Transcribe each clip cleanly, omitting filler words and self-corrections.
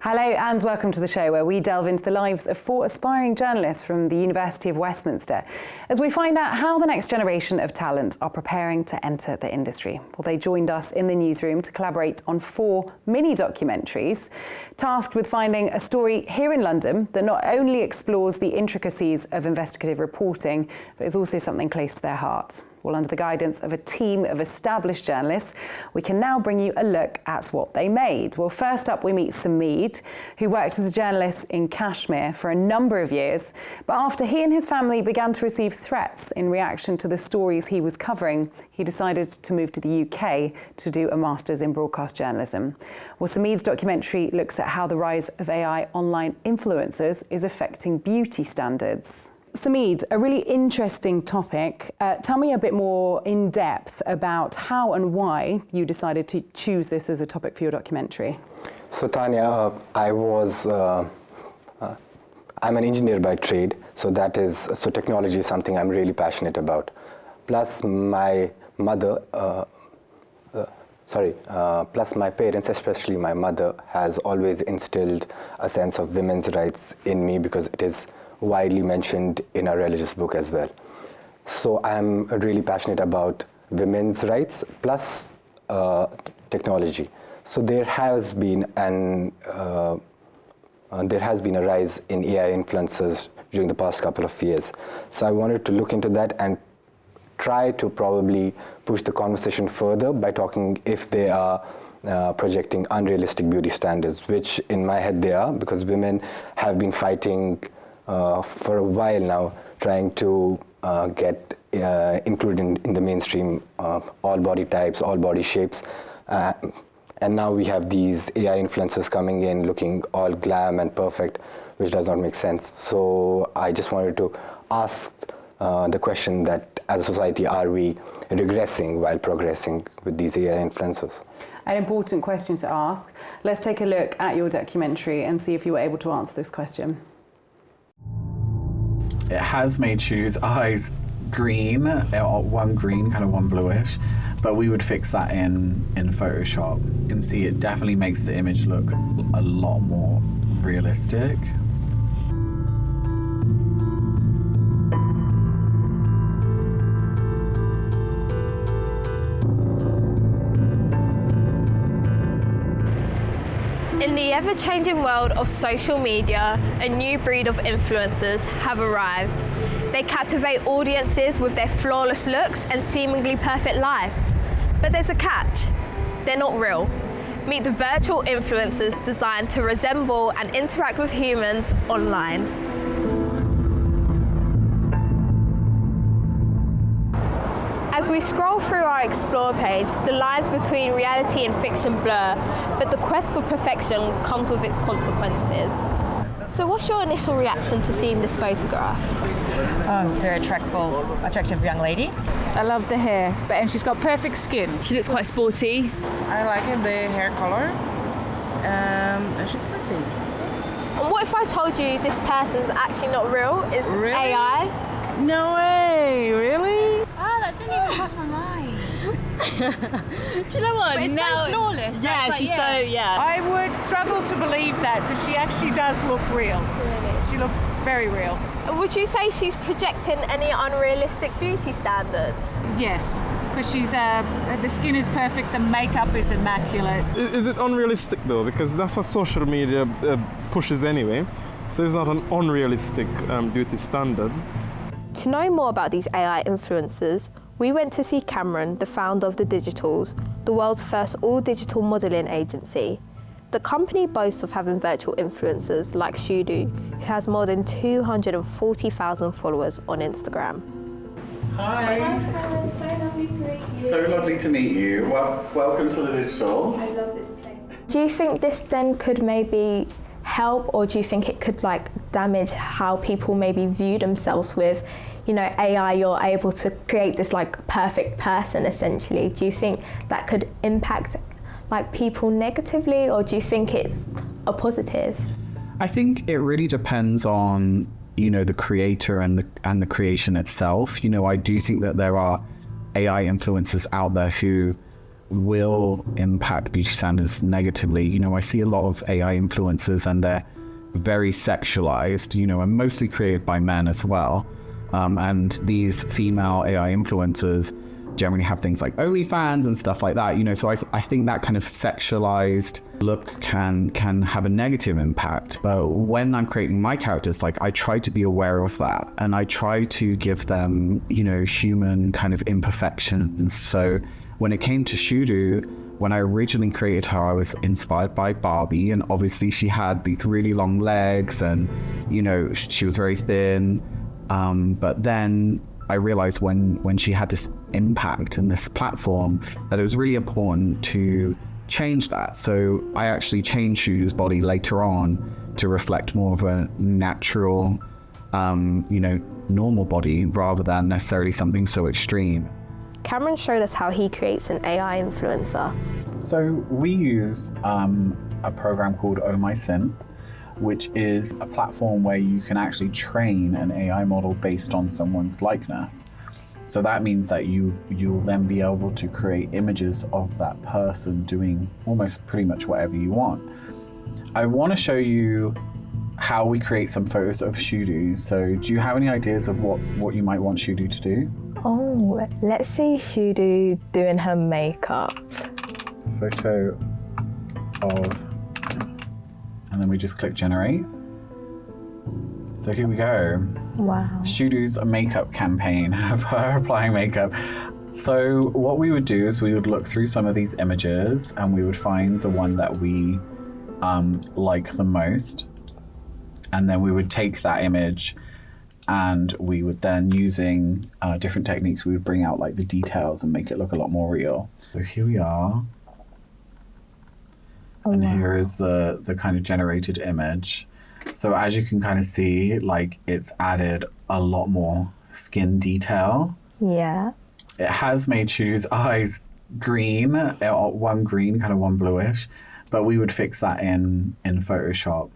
Hello and welcome to the show where we delve into the lives of 4 aspiring journalists from the University of Westminster as we find out how the next generation of talent are preparing to enter the industry. Well, they joined us in the newsroom to collaborate on 4 mini documentaries, tasked with finding a story here in London that not only explores the intricacies of investigative reporting, but is also something close to their heart. Well, under the guidance of a team of established journalists, we can now bring you a look at what they made. Well, first up, we meet Sameed, who worked as a journalist in Kashmir for a number of years. But after he and his family began to receive threats in reaction to the stories he was covering, he decided to move to the UK to do a master's in broadcast journalism. Well, Sameed's documentary looks at how the rise of AI online influencers is affecting beauty standards. Sameed, a really interesting topic. Tell me a bit more in depth about how and why you decided to choose this as a topic for your documentary. So Tanya, I'm an engineer by trade, so technology is something I'm really passionate about. Plus my parents, especially my mother, has always instilled a sense of women's rights in me because it is widely mentioned in a religious book as well. So I'm really passionate about women's rights plus technology. So there has been a rise in AI influencers during the past couple of years. So I wanted to look into that and try to probably push the conversation further by talking if they are projecting unrealistic beauty standards, which in my head they are, because women have been fighting for a while now, trying to get included in the mainstream, all body types, all body shapes. And now we have these AI influencers coming in looking all glam and perfect, which does not make sense. So I just wanted to ask the question that as a society, are we regressing while progressing with these AI influencers? An important question to ask. Let's take a look at your documentary and see if you were able to answer this question. It has made Shu's eyes green, one green, kind of one bluish, but we would fix that in Photoshop. You can see it definitely makes the image look a lot more realistic. In the ever-changing world of social media, a new breed of influencers have arrived. They captivate audiences with their flawless looks and seemingly perfect lives. But there's a catch. They're not real. Meet the virtual influencers designed to resemble and interact with humans online. As we scroll through our Explore page, the lines between reality and fiction blur, but the quest for perfection comes with its consequences. So what's your initial reaction to seeing this photograph? Very attractive young lady. I love the hair, and she's got perfect skin. She looks quite sporty. I like the hair color, and she's pretty. And what if I told you this person's actually not real, it's Really? AI? No way, really? That didn't even cross my mind. Do you know what? But it's so flawless. Yeah, That's she's so, yeah. I would struggle to believe that because she actually does look real. Really? She looks very real. Would you say she's projecting any unrealistic beauty standards? Yes, because she's the skin is perfect, the makeup is immaculate. Is it unrealistic though? Because that's what social media pushes anyway. So it's not an unrealistic beauty standard. To know more about these AI influencers, we went to see Cameron, the founder of The Digitals, the world's first all-digital modelling agency. The company boasts of having virtual influencers like Shudu, who has more than 240,000 followers on Instagram. Hi. Hi, so lovely to meet you. So lovely to meet you. Well, welcome to The Digitals. I love this place. Do you think this then could maybe help, or do you think it could damage how people maybe view themselves with, AI? You're able to create this perfect person essentially. Do you think that could impact people negatively, or do you think it's a positive? I think it really depends on, the creator and the creation itself. I do think that there are AI influencers out there who will impact beauty standards negatively. I see a lot of AI influencers and they're very sexualized, and mostly created by men as well. And these female AI influencers generally have things like OnlyFans and stuff like that, so I think that kind of sexualized look can have a negative impact. But when I'm creating my characters, I try to be aware of that, and I try to give them, human kind of imperfections. So when it came to Shudu, when I originally created her, I was inspired by Barbie, and obviously she had these really long legs and, she was very thin. But then I realized when she had this impact and this platform that it was really important to change that. So I actually changed Shudu's body later on to reflect more of a natural, normal body rather than necessarily something so extreme. Cameron showed us how he creates an AI influencer. So we use a program called Oh My Synth, which is a platform where you can actually train an AI model based on someone's likeness. So that means that you'll then be able to create images of that person doing almost pretty much whatever you want. I want to show you how we create some photos of Shudu. So do you have any ideas of what you might want Shudu to do? Oh, let's see Shudu doing her makeup. Photo of, and then we just click generate. So here we go. Wow. Shudu's makeup campaign of her applying makeup. So what we would do is we would look through some of these images and we would find the one that we like the most. And then we would take that image and we would then, using different techniques, we would bring out the details and make it look a lot more real. So here we are. Oh, and wow. Here is the kind of generated image. So as you can kind of see, it's added a lot more skin detail. Yeah. It has made Shudu's eyes green, one green, kind of one bluish, but we would fix that in Photoshop.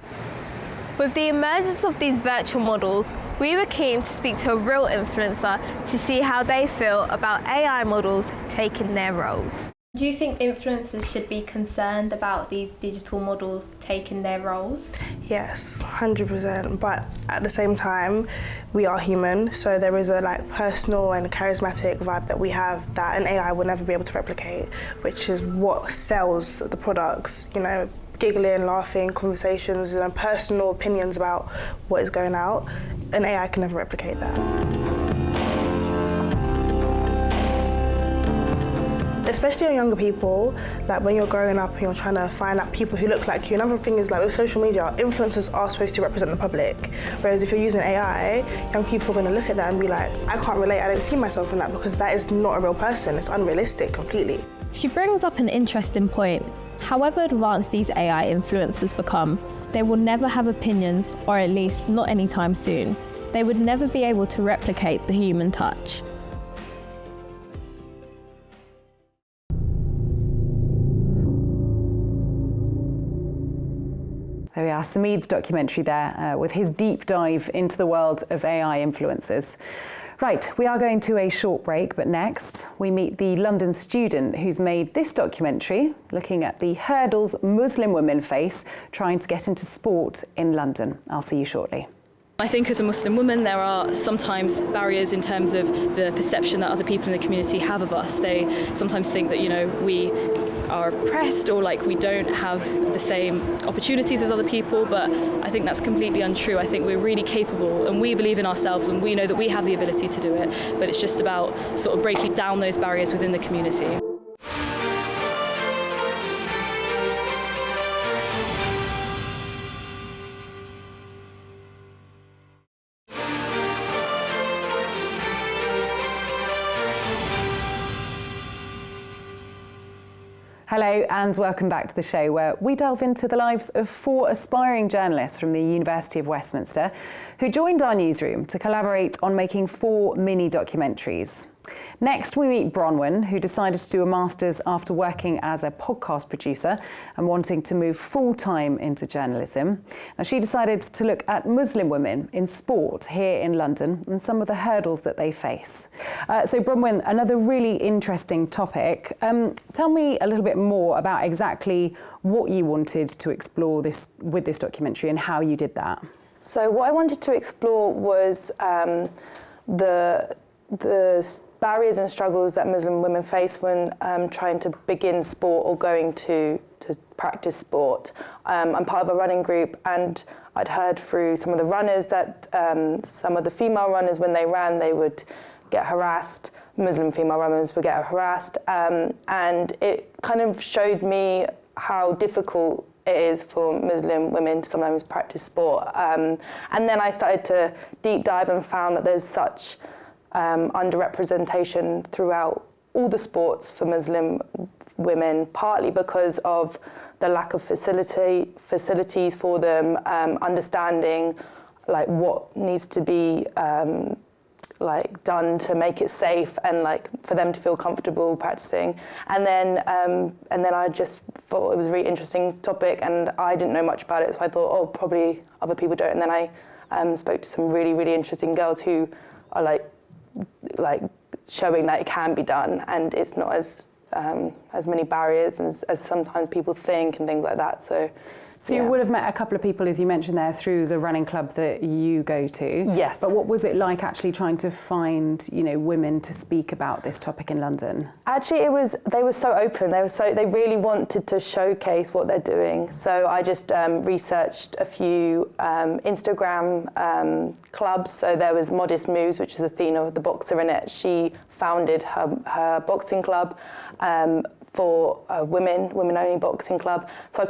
With the emergence of these virtual models, we were keen to speak to a real influencer to see how they feel about AI models taking their roles. Do you think influencers should be concerned about these digital models taking their roles? Yes, 100%. But at the same time, we are human, so there is a personal and charismatic vibe that we have that an AI will never be able to replicate, which is what sells the products. Giggling, laughing, conversations, and personal opinions about what is going out. An AI can never replicate that. Especially on younger people, when you're growing up and you're trying to find out people who look like you. Another thing is with social media, influencers are supposed to represent the public. Whereas if you're using AI, young people are going to look at that and be like, I can't relate, I don't see myself in that, because that is not a real person. It's unrealistic completely. She brings up an interesting point. However advanced these AI influencers become, they will never have opinions, or at least not anytime soon. They would never be able to replicate the human touch. There we are, Samid's documentary there with his deep dive into the world of AI influencers. Right, we are going to a short break, but next we meet the London student who's made this documentary looking at the hurdles Muslim women face trying to get into sport in London. I'll see you shortly. I think as a Muslim woman there are sometimes barriers in terms of the perception that other people in the community have of us. They sometimes think that, we are oppressed or we don't have the same opportunities as other people, but I think that's completely untrue. I think we're really capable and we believe in ourselves and we know that we have the ability to do it, but it's just about sort of breaking down those barriers within the community. Hello and welcome back to the show where we delve into the lives of 4 aspiring journalists from the University of Westminster who joined our newsroom to collaborate on making 4 mini documentaries. Next, we meet Bronwen, who decided to do a master's after working as a podcast producer and wanting to move full-time into journalism. Now, she decided to look at Muslim women in sport here in London and some of the hurdles that they face. So Bronwen, another really interesting topic. Tell me a little bit more about exactly what you wanted to explore with this documentary and how you did that. So what I wanted to explore was the barriers and struggles that Muslim women face when trying to begin sport or going to practice sport. I'm part of a running group, and I'd heard through some of the runners that some of the female runners, when they ran, they would get harassed. Muslim female runners would get harassed, and it kind of showed me how difficult it is for Muslim women to sometimes practice sport. And then I started to deep dive and found that there's such underrepresentation throughout all the sports for Muslim women, partly because of the lack of facilities for them, understanding like what needs to be done to make it safe and like for them to feel comfortable practicing. And then I just thought it was a really interesting topic, and I didn't know much about it, so I thought, oh, probably other people don't. And then I spoke to some really, really interesting girls who are like showing that it can be done, and it's not as many barriers as sometimes people think and things like that. So you would have met a couple of people, as you mentioned there, through the running club that you go to. Yes. But what was it like actually trying to find, women to speak about this topic in London? Actually, they were so open. They really wanted to showcase what they're doing. So I just researched a few Instagram clubs. So there was Modest Moves, which is Athena, the boxer in it. She founded her boxing club for women-only boxing club. So I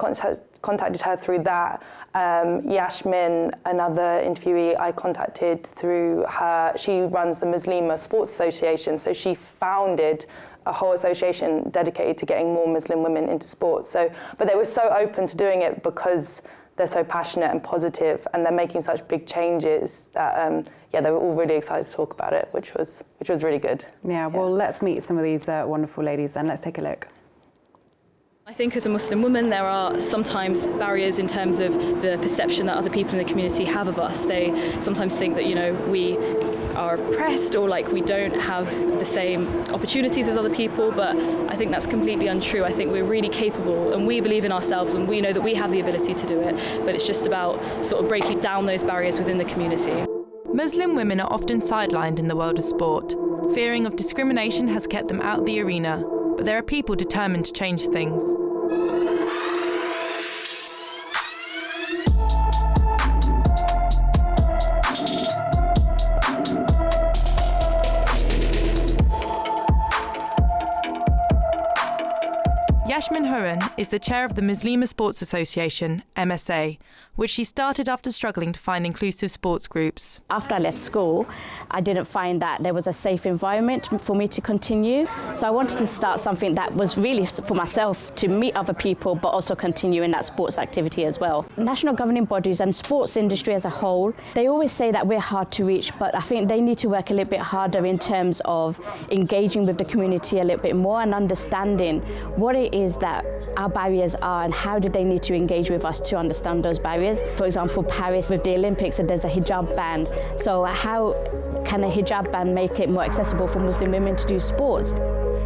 contacted her through that. Yasmin, another interviewee, I contacted through her. She runs the Muslima Sports Association, so she founded a whole association dedicated to getting more Muslim women into sports. But they were so open to doing it because they're so passionate and positive, and they're making such big changes that they were all really excited to talk about it, which was really good. Yeah, well, let's meet some of these wonderful ladies then. Let's take a look. I think as a Muslim woman, there are sometimes barriers in terms of the perception that other people in the community have of us. They sometimes think that, we are oppressed or like we don't have the same opportunities as other people, but I think that's completely untrue. I think we're really capable and we believe in ourselves and we know that we have the ability to do it, but it's just about sort of breaking down those barriers within the community. Muslim women are often sidelined in the world of sport. Fearing of discrimination has kept them out of the arena, but there are people determined to change things. Yasmin Huran is the chair of the Muslima Sports Association, MSA, which she started after struggling to find inclusive sports groups. After I left school, I didn't find that there was a safe environment for me to continue. So I wanted to start something that was really for myself, to meet other people, but also continue in that sports activity as well. National governing bodies and sports industry as a whole, they always say that we're hard to reach, but I think they need to work a little bit harder in terms of engaging with the community a little bit more and understanding what it is that our barriers are and how do they need to engage with us to understand those barriers. For example, Paris with the Olympics, there's a hijab ban. So how can a hijab ban make it more accessible for Muslim women to do sports?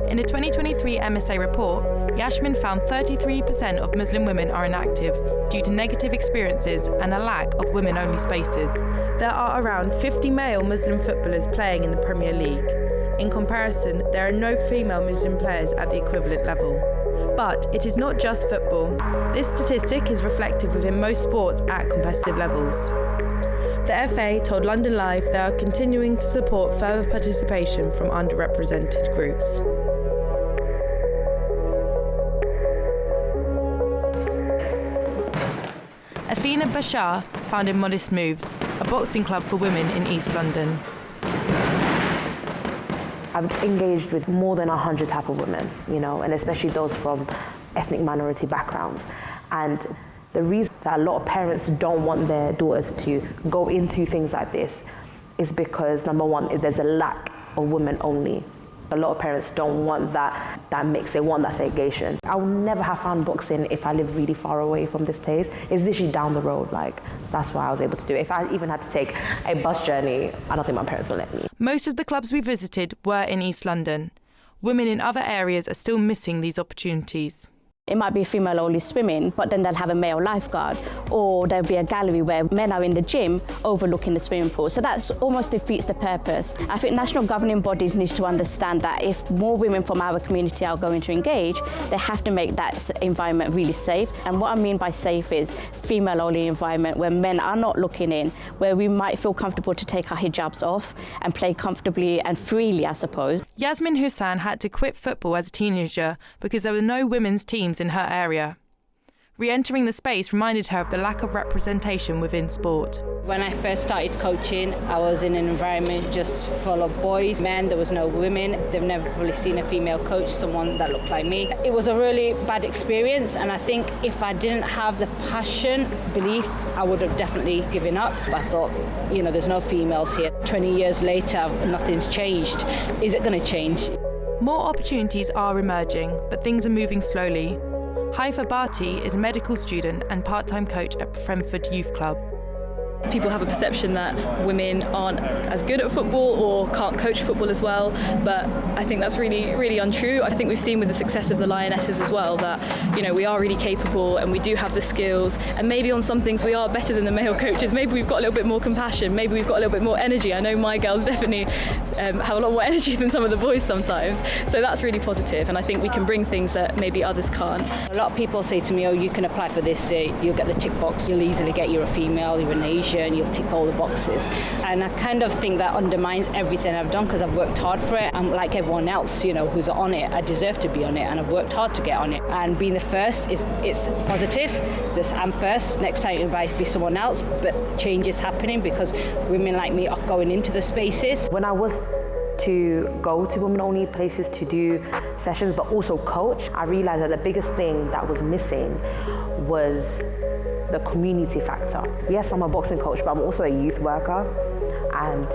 In a 2023 MSA report, Yasmin found 33% of Muslim women are inactive due to negative experiences and a lack of women-only spaces. There are around 50 male Muslim footballers playing in the Premier League. In comparison, there are no female Muslim players at the equivalent level. But it is not just football. This statistic is reflective within most sports at competitive levels. The FA told London Live they are continuing to support further participation from underrepresented groups. Athena Bashar founded Modest Moves, a boxing club for women in East London. I've engaged with more than 100 type of women, and especially those from ethnic minority backgrounds. And the reason that a lot of parents don't want their daughters to go into things like this is because, number one, there's a lack of women-only A lot of parents don't want that mix, they want that segregation. I would never have found boxing if I lived really far away from this place. It's literally down the road, like that's why I was able to do it. If I even had to take a bus journey, I don't think my parents would let me. Most of the clubs we visited were in East London. Women in other areas are still missing these opportunities. It might be female-only swimming, but then they'll have a male lifeguard, or there'll be a gallery where men are in the gym overlooking the swimming pool. So that almost defeats the purpose. I think national governing bodies need to understand that if more women from our community are going to engage, they have to make that environment really safe. And what I mean by safe is female-only environment where men are not looking in, where we might feel comfortable to take our hijabs off and play comfortably and freely, I suppose. Yasmin Hussain had to quit football as a teenager because there were no women's teams in her area. Re-entering the space reminded her of the lack of representation within sport. When I first started coaching, I was in an environment just full of boys, men, there was no women. They've never probably seen a female coach, someone that looked like me. It was a really bad experience, and I think if I didn't have the passion, belief, I would have definitely given up. I thought, you know, there's no females here. 20 years later, nothing's changed. Is it going to change? More opportunities are emerging, but things are moving slowly. Haifa Bhatti is a medical student and part-time coach at Brentford Youth Club. People have a perception that women aren't as good at football or can't coach football as well, but I think that's really, really untrue. I think we've seen with the success of the Lionesses as well that, you know, we are really capable and we do have the skills, and maybe on some things we are better than the male coaches. Maybe we've got a little bit more compassion, maybe we've got a little bit more energy. I know my girls definitely have a lot more energy than some of the boys sometimes, so that's really positive, and I think we can bring things that maybe others can't. A lot of people say to me, oh, you can apply for this, you'll get the tick box, you'll easily get you're a female, you're an Asian, and you'll tick all the boxes. And I kind of think that undermines everything I've done because I've worked hard for it. I'm like everyone else, you know, who's on it. I deserve to be on it, and I've worked hard to get on it. And being the first it's positive. I'm first, next time it might be someone else, but change is happening because women like me are going into the spaces. When I was to go to women-only places to do sessions, but also coach, I realized that the biggest thing that was missing was the community factor. Yes, I'm a boxing coach, but I'm also a youth worker, and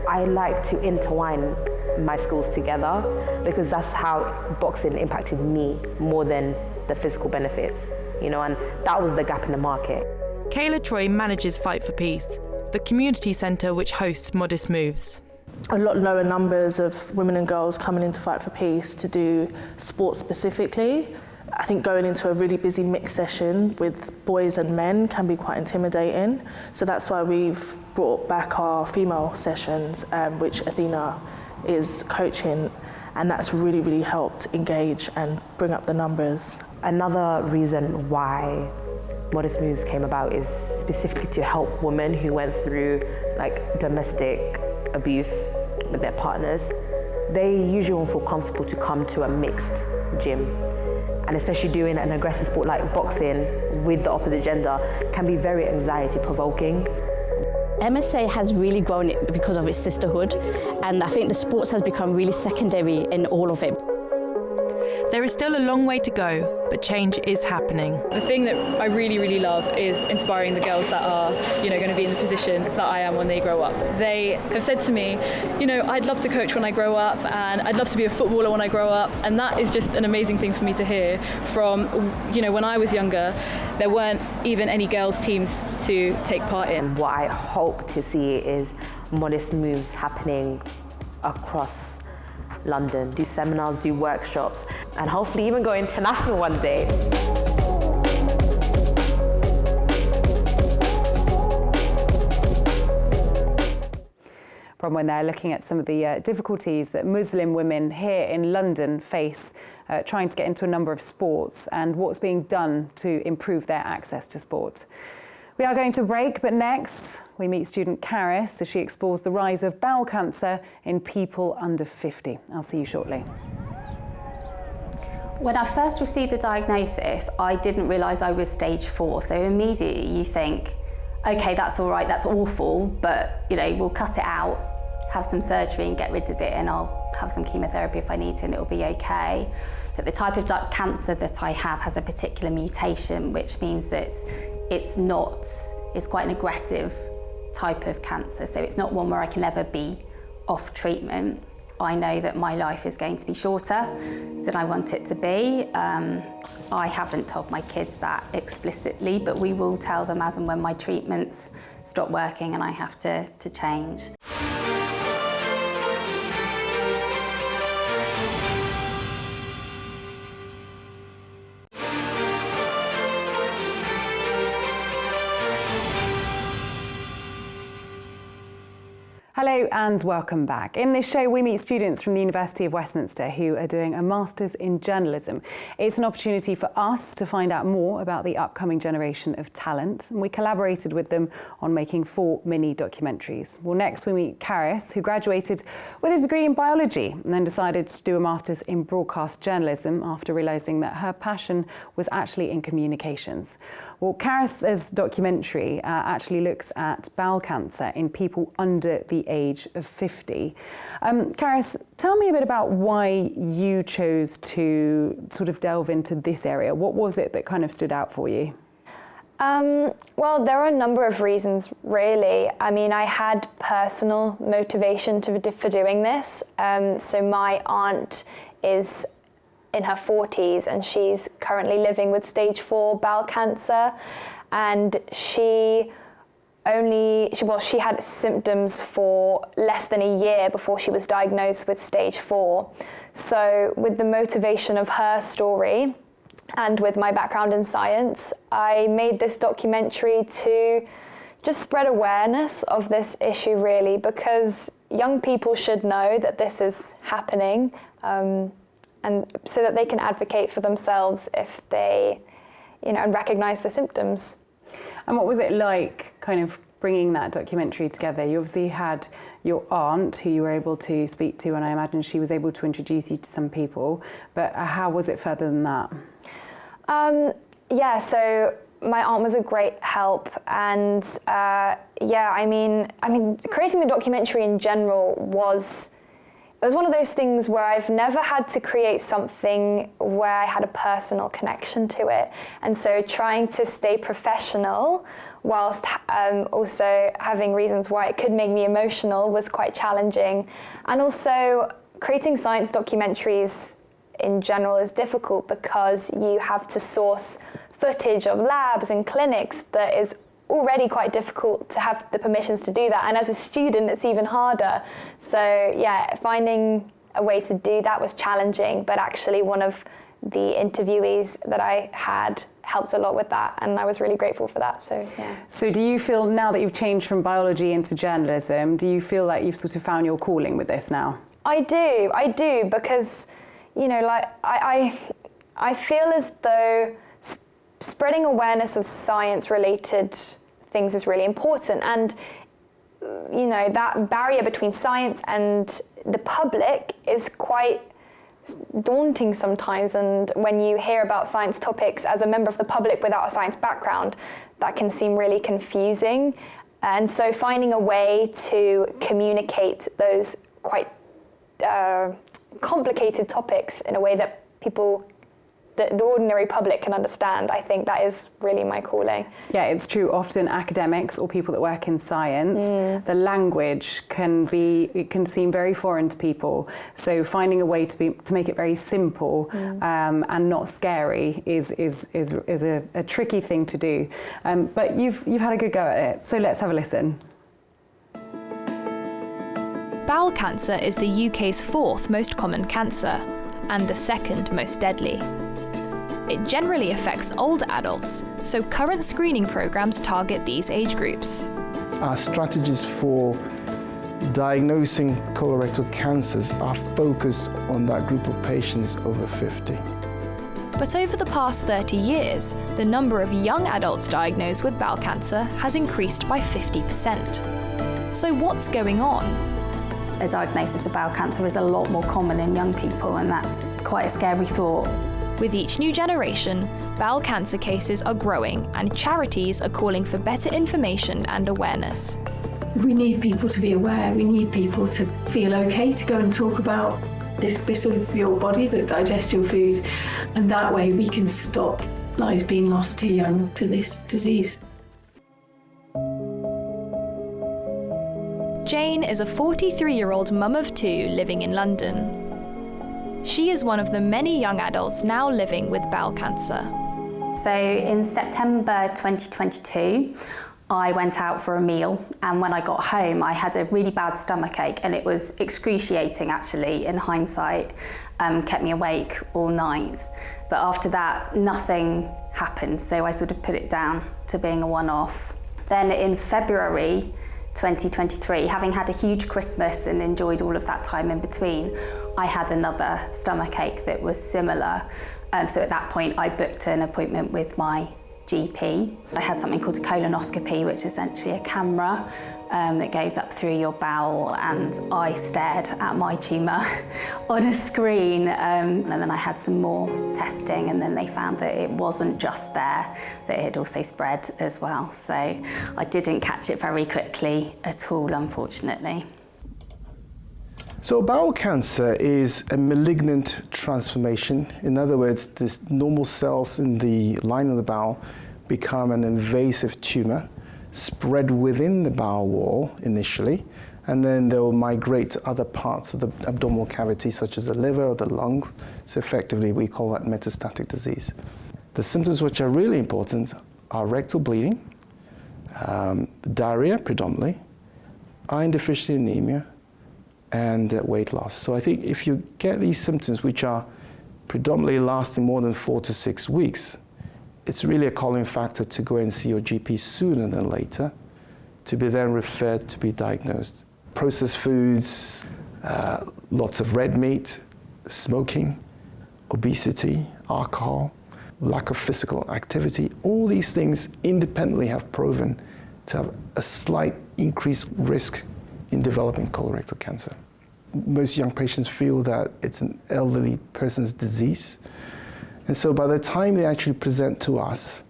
I like to intertwine my skills together because that's how boxing impacted me more than the physical benefits, you know, and that was the gap in the market. Kayla Troy manages Fight for Peace, the community centre which hosts Modest Moves. A lot lower numbers of women and girls coming into Fight for Peace to do sport specifically. I think going into a really busy mixed session with boys and men can be quite intimidating. So that's why we've brought back our female sessions, which Athena is coaching, and that's really, really helped engage and bring up the numbers. Another reason why Modest Moves came about is specifically to help women who went through like domestic abuse with their partners. They usually won't feel comfortable to come to a mixed gym. And especially doing an aggressive sport like boxing with the opposite gender can be very anxiety provoking. MSA has really grown because of its sisterhood, and I think the sports has become really secondary in all of it. There is still a long way to go, but change is happening. The thing that I really, really love is inspiring the girls that are, you know, going to be in the position that I am when they grow up. They have said to me, you know, I'd love to coach when I grow up, and I'd love to be a footballer when I grow up, and that is just an amazing thing for me to hear from, you know, when I was younger, there weren't even any girls' teams to take part in. What I hope to see is Modest Moves happening across London, do seminars, do workshops, and hopefully even go international one day. Bronwen there, looking at some of the difficulties that Muslim women here in London face trying to get into a number of sports and what's being done to improve their access to sport. We are going to break, but next we meet student Carys as she explores the rise of bowel cancer in people under 50. I'll see you shortly. When I first received the diagnosis, I didn't realise I was stage 4. So immediately you think, okay, that's all right, that's awful, but you know, we'll cut it out, have some surgery and get rid of it, and I'll have some chemotherapy if I need to and it'll be okay. But the type of cancer that I have has a particular mutation, which means that it's quite an aggressive type of cancer. So it's not one where I can ever be off treatment. I know that my life is going to be shorter than I want it to be. I haven't told my kids that explicitly, but we will tell them as and when my treatments stop working and I have to change. Hello and welcome back. In this show, we meet students from the University of Westminster who are doing a Masters in Journalism. It's an opportunity for us to find out more about the upcoming generation of talent, and we collaborated with them on making 4 mini documentaries. Well, next we meet Carys, who graduated with a degree in biology and then decided to do a Masters in Broadcast Journalism after realising that her passion was actually in communications. Well, Carys' documentary actually looks at bowel cancer in people under the age of 50. Carys, tell me a bit about why you chose to sort of delve into this area. What was it that kind of stood out for you? Well, there are a number of reasons, really. I mean, I had personal motivation for doing this. So my aunt is in her 40s and she's currently living with stage 4 bowel cancer, and she had symptoms for less than a year before she was diagnosed with stage 4. So with the motivation of her story and with my background in science, I made this documentary to just spread awareness of this issue, really, because young people should know that this is happening, and so that they can advocate for themselves if they, and recognise the symptoms. And what was it like kind of bringing that documentary together? You obviously had your aunt who you were able to speak to, and I imagine she was able to introduce you to some people, but how was it further than that? Yeah, so my aunt was a great help, and I mean, creating the documentary in general was one of those things where I've never had to create something where I had a personal connection to it. And so trying to stay professional whilst also having reasons why it could make me emotional was quite challenging. And also creating science documentaries in general is difficult because you have to source footage of labs and clinics that is already quite difficult to have the permissions to do that, and as a student it's even harder. So yeah, finding a way to do that was challenging, but actually one of the interviewees that I had helped a lot with that, and I was really grateful for that. So yeah. So do you feel now that you've changed from biology into journalism, do you feel like you've sort of found your calling with this now? I do, because I feel as though spreading awareness of science-related things is really important, and that barrier between science and the public is quite daunting sometimes, and when you hear about science topics as a member of the public without a science background, that can seem really confusing. And so finding a way to communicate those quite complicated topics in a way that the ordinary public can understand, I think that is really my calling. Yeah, it's true. Often academics or people that work in science, the language can seem very foreign to people. So finding a way to make it very simple and not scary is a tricky thing to do. But you've had a good go at it. So let's have a listen. Bowel cancer is the UK's 4th most common cancer and the 2nd most deadly. It generally affects older adults, so current screening programs target these age groups. Our strategies for diagnosing colorectal cancers are focused on that group of patients over 50. But over the past 30 years, the number of young adults diagnosed with bowel cancer has increased by 50%. So what's going on? A diagnosis of bowel cancer is a lot more common in young people, and that's quite a scary thought. With each new generation, bowel cancer cases are growing, and charities are calling for better information and awareness. We need people to be aware, we need people to feel okay to go and talk about this bit of your body that digests your food, and that way we can stop lives being lost too young to this disease. Jane is a 43-year-old mum of two living in London. She is one of the many young adults now living with bowel cancer. So in September 2022, I went out for a meal, and when I got home I had a really bad stomachache, and it was excruciating actually in hindsight, kept me awake all night. But after that nothing happened, so I sort of put it down to being a one-off. Then in February 2023, having had a huge Christmas and enjoyed all of that time in between, I had another stomachache that was similar. So at that point I booked an appointment with my GP. I had something called a colonoscopy, which is essentially a camera that goes up through your bowel, and I stared at my tumour on a screen, and then I had some more testing, and then they found that it wasn't just there, that it had also spread as well. So I didn't catch it very quickly at all, unfortunately. So bowel cancer is a malignant transformation. In other words, these normal cells in the lining of the bowel become an invasive tumor, spread within the bowel wall initially, and then they will migrate to other parts of the abdominal cavity, such as the liver or the lungs. So effectively, we call that metastatic disease. The symptoms which are really important are rectal bleeding, diarrhea predominantly, iron deficiency anemia, and weight loss. So I think if you get these symptoms, which are predominantly lasting more than 4 to 6 weeks, it's really a calling factor to go and see your GP sooner than later, to be then referred to be diagnosed. Processed foods, lots of red meat, smoking, obesity, alcohol, lack of physical activity, all these things independently have proven to have a slight increased risk in developing colorectal cancer. Most young patients feel that it's an elderly person's disease. And so by the time they actually present to us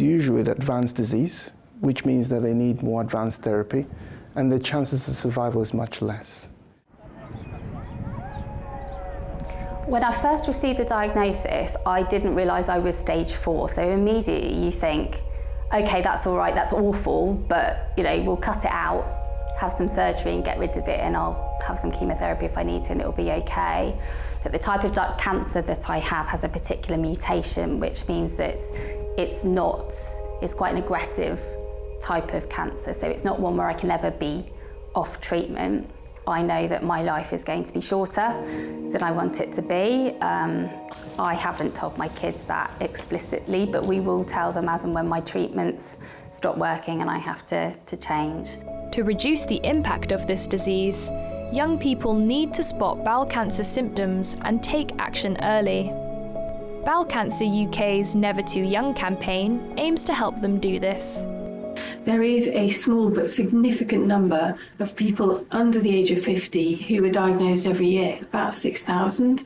usually with advanced disease, which means that they need more advanced therapy, and the chances of survival is much less. When I first received the diagnosis, I didn't realise I was stage 4, so immediately you think, okay, that's all right, that's awful, but we'll cut it out, have some surgery and get rid of it, and I'll have some chemotherapy if I need to, and it'll be okay. But the type of cancer that I have has a particular mutation, which means that it's quite an aggressive type of cancer, so it's not one where I can ever be off treatment. I know that my life is going to be shorter than I want it to be. I haven't told my kids that explicitly, but we will tell them as and when my treatments stop working and I have to change. To reduce the impact of this disease, young people need to spot bowel cancer symptoms and take action early. Bowel Cancer UK's Never Too Young campaign aims to help them do this. There is a small but significant number of people under the age of 50 who are diagnosed every year, about 6,000.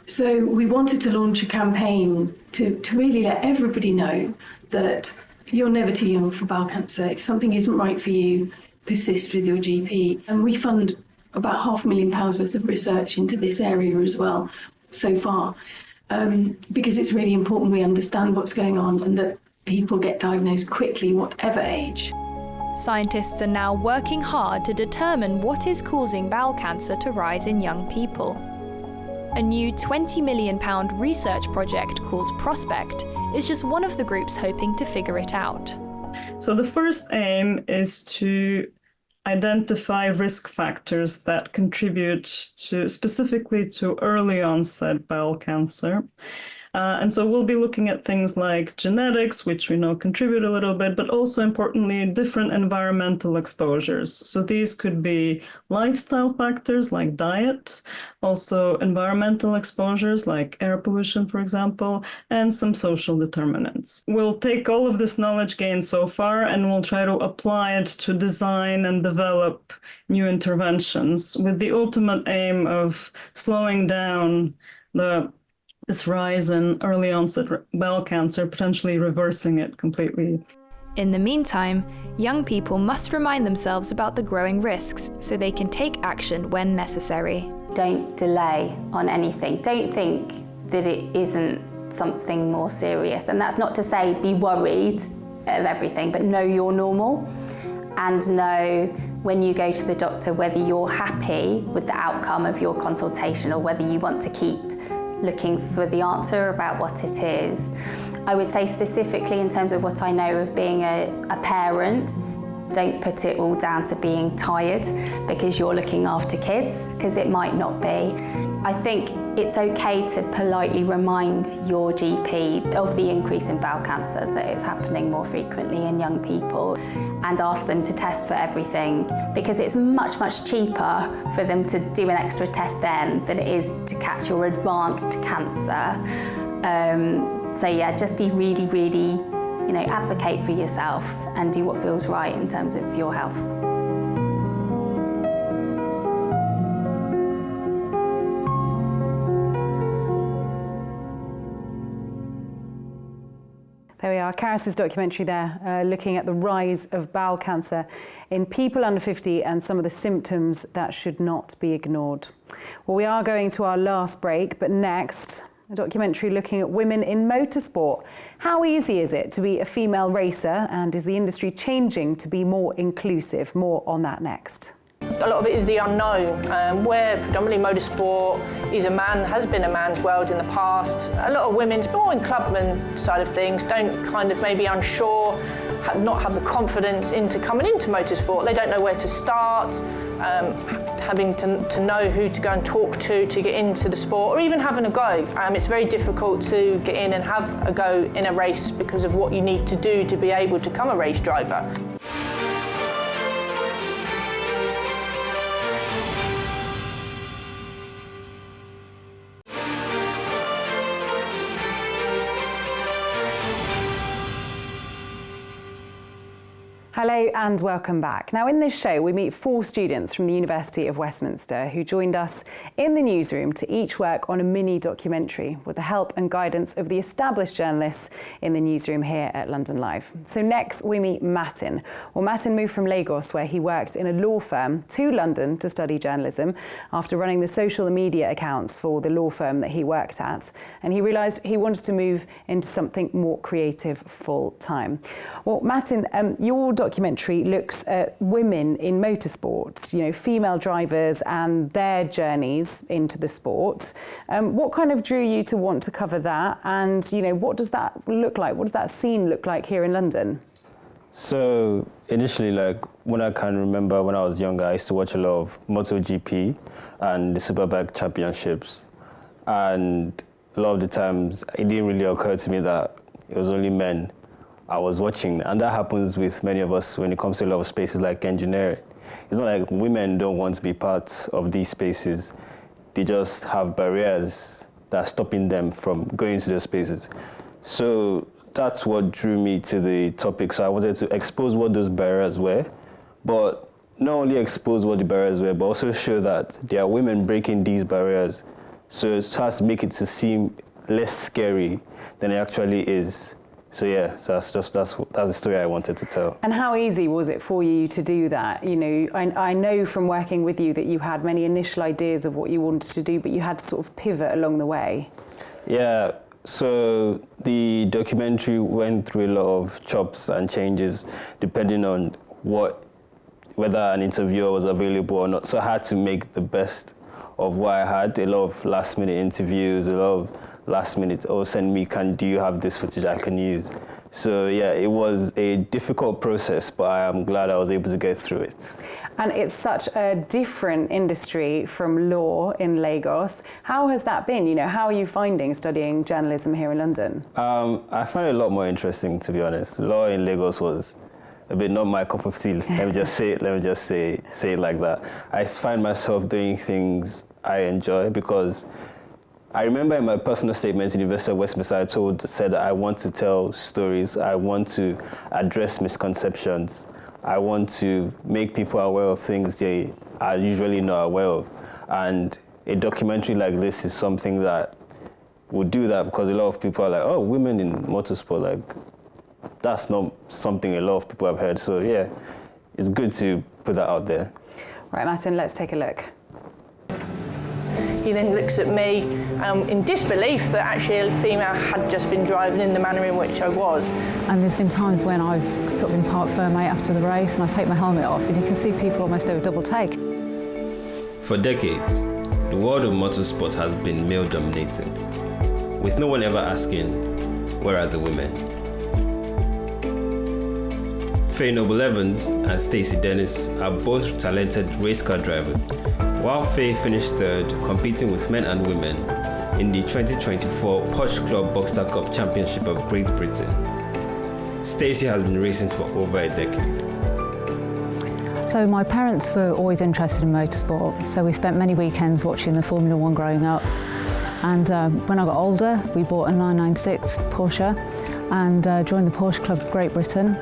So we wanted to launch a campaign to really let everybody know that you're never too young for bowel cancer. If something isn't right for you, persist with your GP. And we fund about £500,000 worth of research into this area as well so far, because it's really important we understand what's going on and that people get diagnosed quickly, whatever age. Scientists are now working hard to determine what is causing bowel cancer to rise in young people. A new £20 million research project called Prospect is just one of the groups hoping to figure it out. So the first aim is to identify risk factors that contribute specifically to early onset bowel cancer. And so we'll be looking at things like genetics, which we know contribute a little bit, but also importantly, different environmental exposures. So these could be lifestyle factors like diet, also environmental exposures like air pollution, for example, and some social determinants. We'll take all of this knowledge gained so far and we'll try to apply it to design and develop new interventions with the ultimate aim of slowing down this rise in early onset bowel cancer, potentially reversing it completely. In the meantime, young people must remind themselves about the growing risks so they can take action when necessary. Don't delay on anything. Don't think that it isn't something more serious. And that's not to say be worried of everything, but know you're normal and know when you go to the doctor, whether you're happy with the outcome of your consultation or whether you want to keep looking for the answer about what it is. I would say specifically in terms of what I know of being a parent, don't put it all down to being tired because you're looking after kids, because it might not be. I think it's okay to politely remind your GP of the increase in bowel cancer, that it's happening more frequently in young people, and ask them to test for everything, because it's much, much cheaper for them to do an extra test then than it is to catch your advanced cancer. So yeah, just be really, really, advocate for yourself and do what feels right in terms of your health. There we are, Carys' documentary there, looking at the rise of bowel cancer in people under 50 and some of the symptoms that should not be ignored. Well, we are going to our last break, but next, a documentary looking at women in motorsport. How easy is it to be a female racer, and is the industry changing to be more inclusive? More on that next. A lot of it is the unknown, where predominantly motorsport has been a man's world in the past. A lot of women, more in clubman side of things, don't kind of maybe unsure, not have the confidence into coming into motorsport. They don't know where to start, having to know who to go and talk to get into the sport, or even having a go. It's very difficult to get in and have a go in a race because of what you need to do to be able to become a race driver. Hello and welcome back. Now in this show we meet 4 students from the University of Westminster who joined us in the newsroom to each work on a mini documentary with the help and guidance of the established journalists in the newsroom here at London Live. So next we meet Matin. Well, Matin moved from Lagos, where he worked in a law firm, to London to study journalism after running the social media accounts for the law firm that he worked at, and he realised he wanted to move into something more creative full time. Well, Matin, your documentary looks at women in motorsport, female drivers and their journeys into the sport. What kind of drew you to want to cover that? And, what does that look like? What does that scene look like here in London? So initially, when I can remember when I was younger, I used to watch a lot of MotoGP and the Superbike championships. And a lot of the times, it didn't really occur to me that it was only men I was watching, and that happens with many of us when it comes to a lot of spaces like engineering. It's not like women don't want to be part of these spaces. They just have barriers that are stopping them from going into those spaces. So that's what drew me to the topic. So I wanted to expose what those barriers were, but not only expose what the barriers were, but also show that there are women breaking these barriers. So it tries to make it to seem less scary than it actually is. So yeah, so that's the story I wanted to tell. And how easy was it for you to do that? I know from working with you that you had many initial ideas of what you wanted to do, but you had to sort of pivot along the way. Yeah, so the documentary went through a lot of chops and changes depending on whether an interviewer was available or not. So I had to make the best of what I had. A lot of last-minute interviews, a lot of last minute, send me, do you have this footage I can use? So yeah, it was a difficult process, but I am glad I was able to get through it. And it's such a different industry from law in Lagos. How has that been? How are you finding studying journalism here in London? I find it a lot more interesting, to be honest. Law in Lagos was a bit not my cup of tea. Let me just say it like that. I find myself doing things I enjoy because I remember in my personal statements at University of Westminster, I said that I want to tell stories, I want to address misconceptions, I want to make people aware of things they are usually not aware of. And a documentary like this is something that would do that, because a lot of people are like, oh, women in motorsport, that's not something a lot of people have heard. So yeah, it's good to put that out there. Right, Matin, let's take a look. He then looks at me in disbelief that actually a female had just been driving in the manner in which I was. And there's been times when I've sort of been parked firmly after the race and I take my helmet off and you can see people almost do a double take. For decades, the world of motorsport has been male-dominated, with no one ever asking, where are the women? Faye Noble-Evans and Stacey Dennis are both talented race car drivers, while Faye finished third, competing with men and women in the 2024 Porsche Club Boxster Cup Championship of Great Britain. Stacey has been racing for over a decade. So my parents were always interested in motorsport, so we spent many weekends watching the Formula One growing up. And when I got older, we bought a 996 Porsche and joined the Porsche Club of Great Britain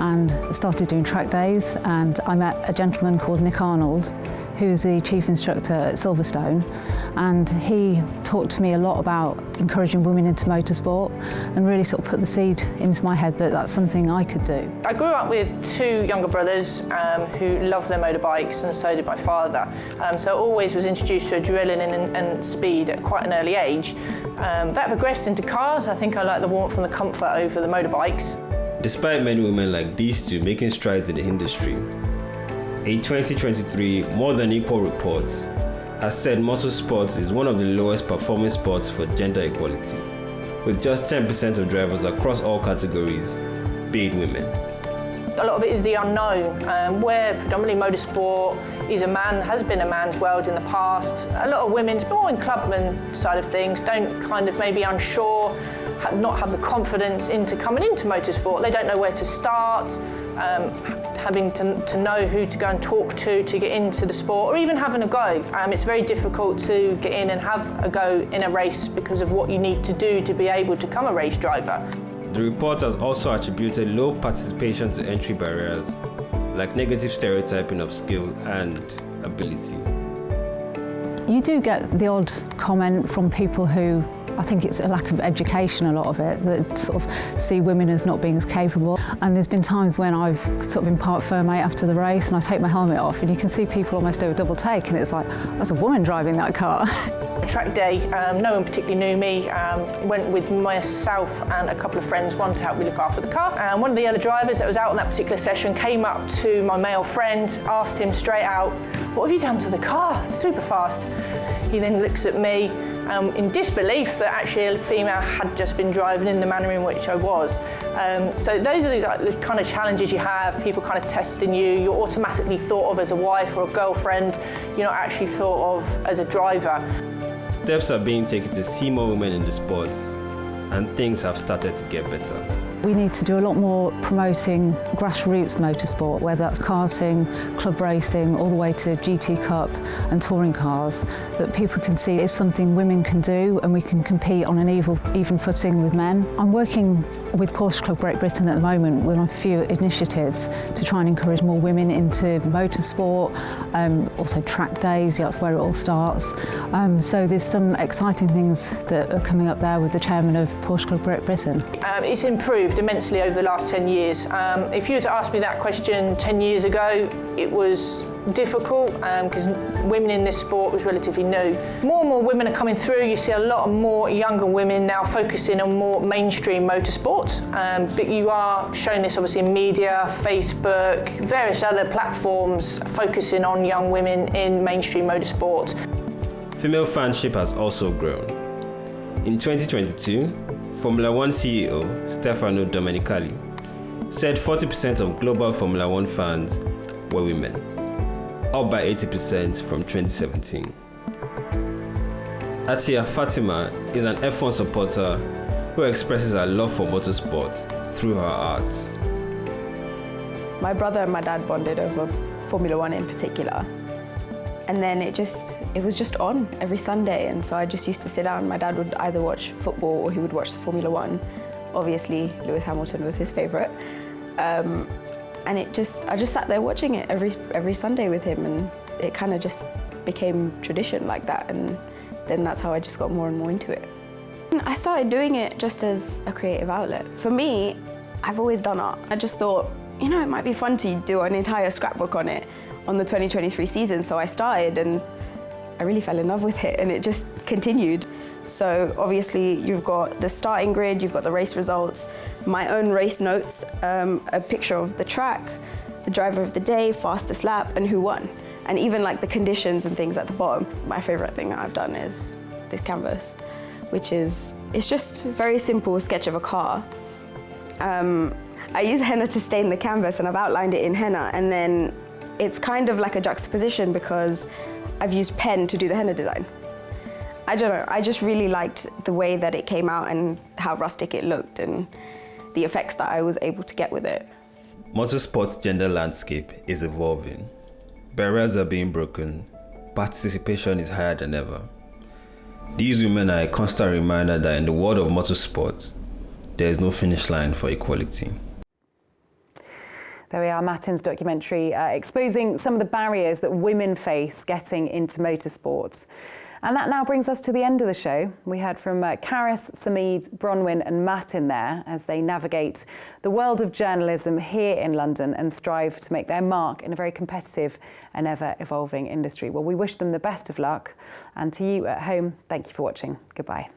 and started doing track days. And I met a gentleman called Nick Arnold, who's the chief instructor at Silverstone, and he talked to me a lot about encouraging women into motorsport and really sort of put the seed into my head that that's something I could do. I grew up with two younger brothers who loved their motorbikes, and so did my father. So I always was introduced to adrenaline and speed at quite an early age. That progressed into cars. I think I like the warmth and the comfort over the motorbikes. Despite many women like these two making strides in the industry, a 2023 More Than Equal report has said motorsport is one of the lowest performing sports for gender equality, with just 10% of drivers across all categories being women. A lot of it is the unknown, where predominantly motorsport has been a man's world in the past. A lot of women, more in clubman side of things, don't kind of maybe unsure, not have the confidence into coming into motorsport. They don't know where to start, having to know who to go and talk to get into the sport, or even having a go. It's very difficult to get in and have a go in a race because of what you need to do to be able to become a race driver. The report has also attributed low participation to entry barriers, like negative stereotyping of skill and ability. You do get the odd comment from people who, I think it's a lack of education, a lot of it, that sort of see women as not being as capable. And there's been times when I've sort of been parked firmly after the race and I take my helmet off and you can see people almost do a double take and it's like, that's a woman driving that car. Track day, no one particularly knew me. Went with myself and a couple of friends, one to help me look after the car. And one of the other drivers that was out on that particular session came up to my male friend, asked him straight out, what have you done to the car? It's super fast. He then looks at me in disbelief that actually a female had just been driving in the manner in which I was. So those are the kind of challenges you have, people kind of testing you. You're automatically thought of as a wife or a girlfriend. You're not actually thought of as a driver. Steps are being taken to see more women in the sport, and things have started to get better. We need to do a lot more promoting grassroots motorsport, whether that's karting, club racing, all the way to GT Cup and touring cars, that people can see is something women can do and we can compete on an even footing with men. I'm working with Porsche Club Great Britain at the moment with a few initiatives to try and encourage more women into motorsport, also track days, that's where it all starts. So there's some exciting things that are coming up there with the chairman of Porsche Club Great Britain. It's improved immensely over the last 10 years. If you were to ask me that question 10 years ago, it was difficult because women in this sport was relatively new. More and more women are coming through. You see a lot more younger women now focusing on more mainstream motorsport, but you are showing this obviously in media, Facebook, various other platforms focusing on young women in mainstream motorsport. Female fanship has also grown. In 2022, Formula One CEO Stefano Domenicali said 40% of global Formula One fans were women, up by 80% from 2017. Atia Fatima is an F1 supporter who expresses her love for motorsport through her art. My brother and my dad bonded over Formula One in particular. And then it was just on every Sunday, and so I just used to sit down. My dad would either watch football or he would watch the Formula One. Obviously, Lewis Hamilton was his favourite. And I just sat there watching it every Sunday with him, and it kind of just became tradition like that, and then that's how I just got more and more into it. I started doing it just as a creative outlet. For me, I've always done art. I just thought, it might be fun to do an entire scrapbook on it on the 2023 season, so I started, and really fell in love with it, and it just continued. So obviously you've got the starting grid, you've got the race results, my own race notes, a picture of the track, the driver of the day, fastest lap, and who won. And even like the conditions and things at the bottom. My favorite thing that I've done is this canvas, which is, it's just a very simple sketch of a car. I use henna to stain the canvas, and I've outlined it in henna, and then it's kind of like a juxtaposition because I've used pen to do the henna design. I don't know, I just really liked the way that it came out and how rustic it looked and the effects that I was able to get with it. Motorsport's gender landscape is evolving. Barriers are being broken. Participation is higher than ever. These women are a constant reminder that in the world of motorsport, there is no finish line for equality. There we are, Matin's documentary exposing some of the barriers that women face getting into motorsport. And that now brings us to the end of the show. We heard from Carys, Samid, Bronwen and Matin there as they navigate the world of journalism here in London and strive to make their mark in a very competitive and ever-evolving industry. Well, we wish them the best of luck. And to you at home, thank you for watching. Goodbye.